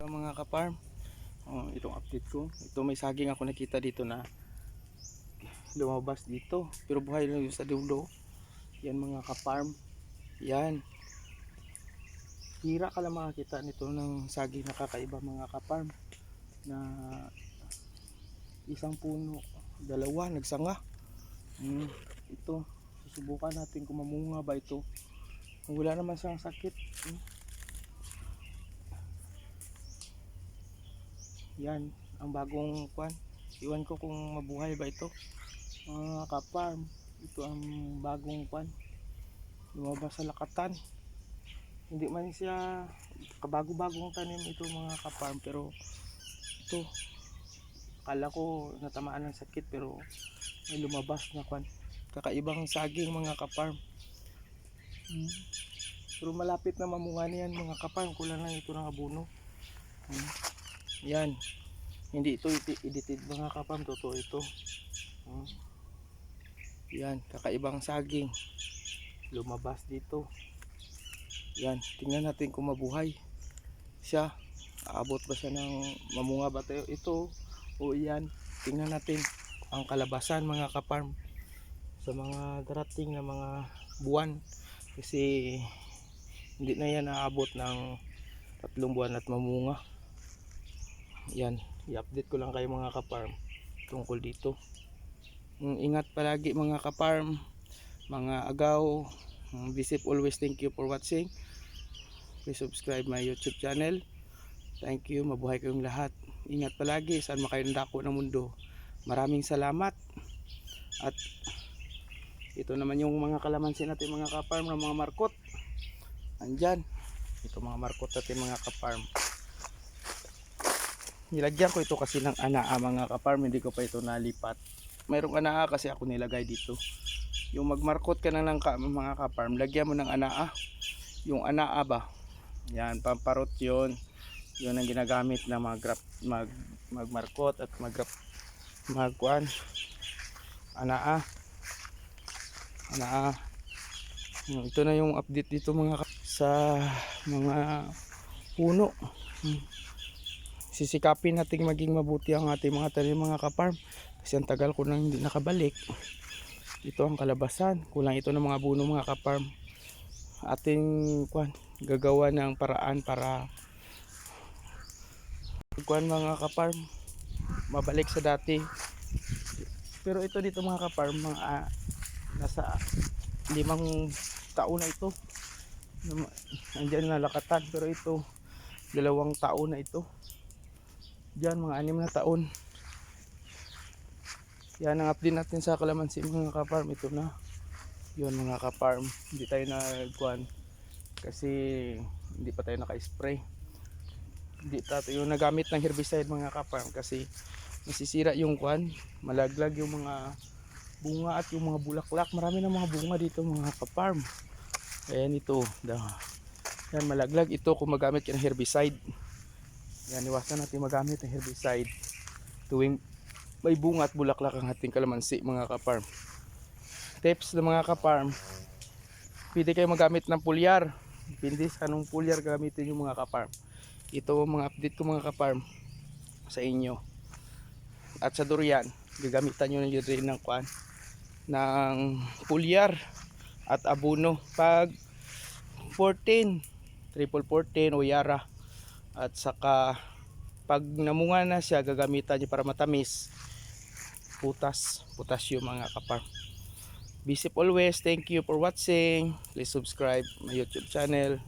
Mga ka-farm, itong update ko. Ito may saging ako nakita dito na lumabas dito. Pero buhay lang yung sa dulo. Yan mga ka-farm. Yan. Hira ka lang makakita nito ng saging na kakaiba mga ka-farm. Na isang puno, dalawa, nagsanga. Ito, susubukan natin kung mamunga ba ito. Kung wala naman siyang sakit. Yan, ang bagong kwan. Iwan ko kung mabuhay ba ito. Mga ka-farm, ito ang bagong kwan. Lumabas sa lakatan. Hindi man siya kabago-bagong tanim ito mga ka-farm, pero ito akala ko natamaan ng sakit pero may lumabas na kwan. Kakaibang saging mga ka-farm. Pero malapit na mamunga niyan mga ka-farm, kulang lang ito ng abono. Yan, hindi ito edited mga ka-farm, totoo ito. Yan, kakaibang saging lumabas dito. Yan, tingnan natin kung mabuhay siya. Aabot ba siya ng mamunga ba tayo ito o yan. Tingnan natin ang kalabasan mga ka-farm sa mga darating na mga buwan, kasi hindi na yan aabot ng 3 buwan at mamunga. Yan, i-update ko lang kayo mga ka-farm tungkol dito. Ingat palagi mga ka-farm, mga agaw. Be safe always. Thank you for watching. Please subscribe my YouTube channel. Thank you, mabuhay kayong lahat. Ingat palagi saan makayo dako ng mundo. Maraming salamat. At ito naman yung mga kalamansi natin mga ka-farm, ng mga markot. Andyan, ito mga markot natin mga ka-farm. Nilagyan ko ito kasi ng anaa mga ka-farm, hindi ko pa ito nalipat. Mayroong anaa kasi ako nilagay dito. Yung magmarkot ka na ng mga ka-farm, lagyan mo ng anaa. Yung anaa ba, yan, pamparot yun. Yun ang ginagamit na magmarkot at magkuan. Anaa. Ito na yung update dito mga sa mga puno. Sisikapin natin maging mabuti ang ating mga tanim mga ka-farm, kasi ang tagal ko nang hindi nakabalik. Ito ang kalabasan, kulang ito ng mga buno mga ka-farm. Ating gagawa ng paraan para mga ka-farm mabalik sa dati. Pero ito dito mga ka-farm, mga nasa 5 taon na ito. Andiyan na lakatan, pero ito 2 taon na ito. Diyan mga 6 na taon. Yan ang update natin sa kalamansi mga ka-farm. Ito na yun mga ka-farm, hindi tayo nagkuhan kasi hindi pa tayo naka-spray. Hindi tayo nagamit ng herbicide mga ka-farm kasi masisira yung kuhan, malaglag yung mga bunga at yung mga bulaklak. Marami na mga bunga dito mga ka-farm. Ayan ito, yan malaglag ito kung magamit ka ng herbicide. Yan, iwasan natin magamit ng herbicide tuwing may bunga at bulaklak ang ating kalamansi mga ka-farm. Tips ng mga ka-farm, pwede kayo magamit ng pulyar. Depende sa anong pulyar gamitin yung mga ka-farm. Ito mga update ko mga ka-farm sa inyo. At sa durian, gagamitan nyo rin ng ng pulyar at abono. Pag 14, triple 14 o yara. At saka pag namunga na siya, gagamitan nyo para matamis, potassium mga ka-farm. Be safe always. Thank you for watching. Please subscribe my YouTube channel.